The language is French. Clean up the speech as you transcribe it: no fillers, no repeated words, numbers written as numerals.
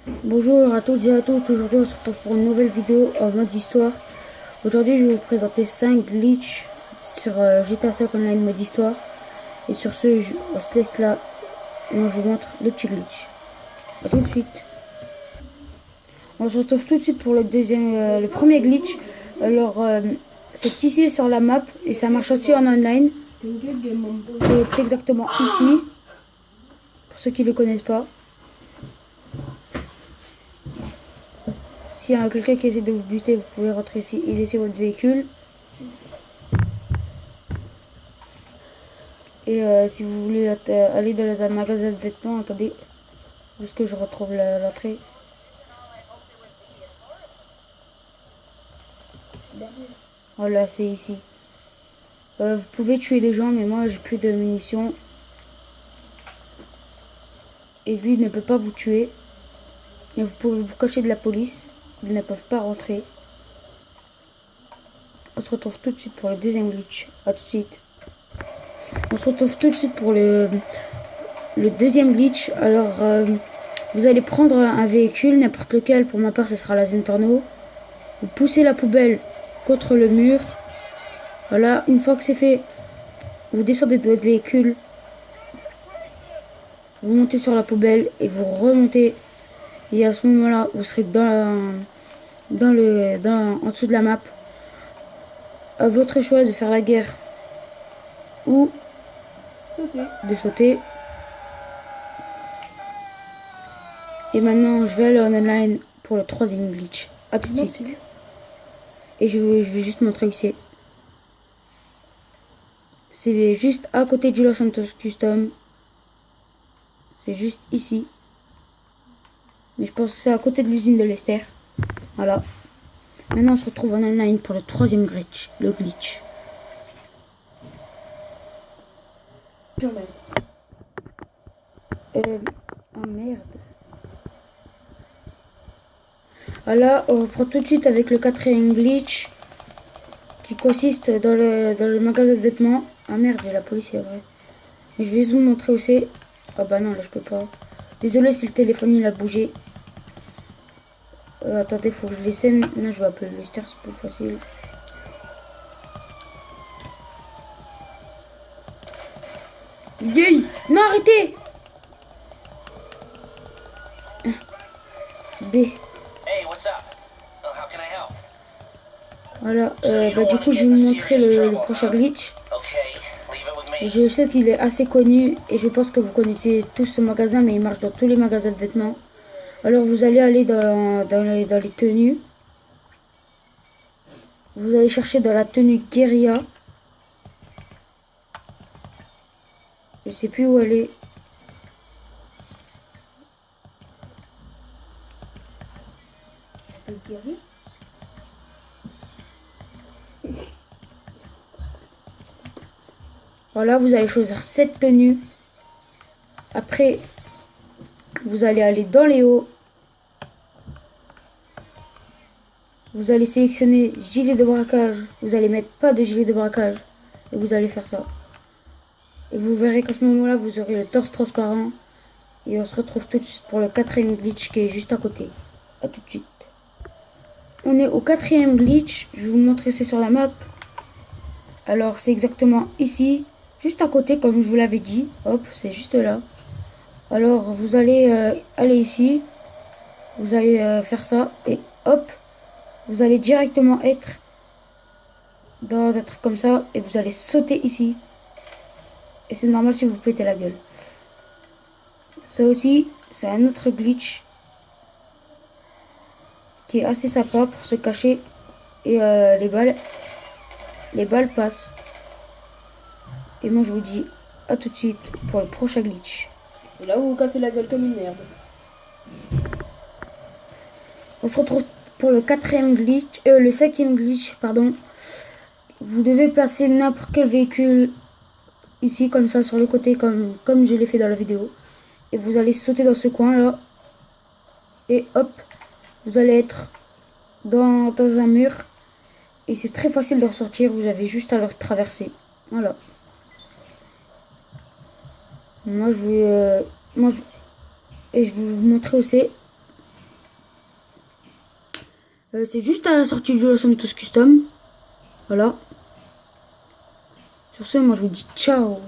Bonjour à toutes et à tous, aujourd'hui on se retrouve pour une nouvelle vidéo en mode histoire. Aujourd'hui je vais vous présenter 5 glitches sur GTA 5 Online mode histoire. Et sur ce, on se laisse là et moi je vous montre le petit glitch. A tout de suite. On se retrouve tout de suite pour le premier glitch. Alors c'est ici sur la map et ça marche aussi en online. C'est exactement ici, pour ceux qui ne le connaissent pas. S'il y a quelqu'un qui essaie de vous buter, vous pouvez rentrer ici et laisser votre véhicule. Et si vous voulez aller dans un magasin de vêtements, attendez, jusque je retrouve l'entrée. Voilà, c'est ici. Vous pouvez tuer des gens, mais moi j'ai plus de munitions. Et lui ne peut pas vous tuer. Et vous pouvez vous cacher de la police. Ils ne peuvent pas rentrer. On se retrouve tout de suite pour le deuxième glitch. A tout de suite. On se retrouve tout de suite pour le deuxième glitch. Alors, vous allez prendre un véhicule, n'importe lequel. Pour ma part, ce sera la Zentorno. Vous poussez la poubelle contre le mur. Voilà, une fois que c'est fait, vous descendez de votre véhicule. Vous montez sur la poubelle et vous remontez. Et à ce moment-là, vous serez en dessous de la map. À votre choix de faire la guerre ou de sauter. Et maintenant, je vais aller en online pour le troisième glitch. A tout de suite. Et je vais juste montrer où c'est. C'est juste à côté du Los Santos Custom. C'est juste ici. Mais je pense que c'est à côté de l'usine de Lester. Voilà. Maintenant, on se retrouve en online pour le troisième glitch. Le glitch. Oh merde. Voilà, on reprend tout de suite avec le quatrième glitch. Qui consiste dans le magasin de vêtements. Ah merde, il y a la police, c'est vrai. Mais je vais vous montrer où c'est. Ah bah non, là je peux pas. Désolé si le téléphone il a bougé. Attendez, faut que je les sème. Là je vais appeler Lester, c'est plus facile. Yay! Non, arrêtez! B. Hey, what's up? Oh, how can I help? Voilà, bah du coup je vais vous montrer le prochain glitch. Okay, leave it with me. Je sais qu'il est assez connu et je pense que vous connaissez tous ce magasin, mais il marche dans tous les magasins de vêtements. Alors vous allez aller dans les tenues. Vous allez chercher dans la tenue guérilla. Je sais plus où elle est. Ça s'appelle guérilla. Voilà, vous allez choisir cette tenue. Après, vous allez aller dans les hauts. Vous allez sélectionner gilet de braquage. Vous allez mettre pas de gilet de braquage. Et vous allez faire ça. Et vous verrez qu'à ce moment-là, vous aurez le torse transparent. Et on se retrouve tout de suite pour le quatrième glitch qui est juste à côté. A tout de suite. On est au quatrième glitch. Je vais vous montrer, c'est sur la map. Alors, c'est exactement ici. Juste à côté, comme je vous l'avais dit. Hop, c'est juste là. Alors, vous allez aller ici. Vous allez faire ça. Et hop. Vous allez directement être dans un truc comme ça. Et vous allez sauter ici. Et c'est normal si vous pétez la gueule. Ça aussi, c'est un autre glitch. Qui est assez sympa pour se cacher. Et les balles passent. Et moi je vous dis à tout de suite pour le prochain glitch. Et là, vous vous cassez la gueule comme une merde. On se retrouve pour le le cinquième glitch, pardon. Vous devez placer n'importe quel véhicule ici, comme ça, sur le côté, comme je l'ai fait dans la vidéo. Et vous allez sauter dans ce coin là. Et hop, vous allez être dans un mur. Et c'est très facile de ressortir, vous avez juste à le traverser. Voilà. Moi je vais et je vais vous montrer aussi. C'est juste à la sortie du Los Santos Custom. Voilà. Sur ce, moi je vous dis ciao.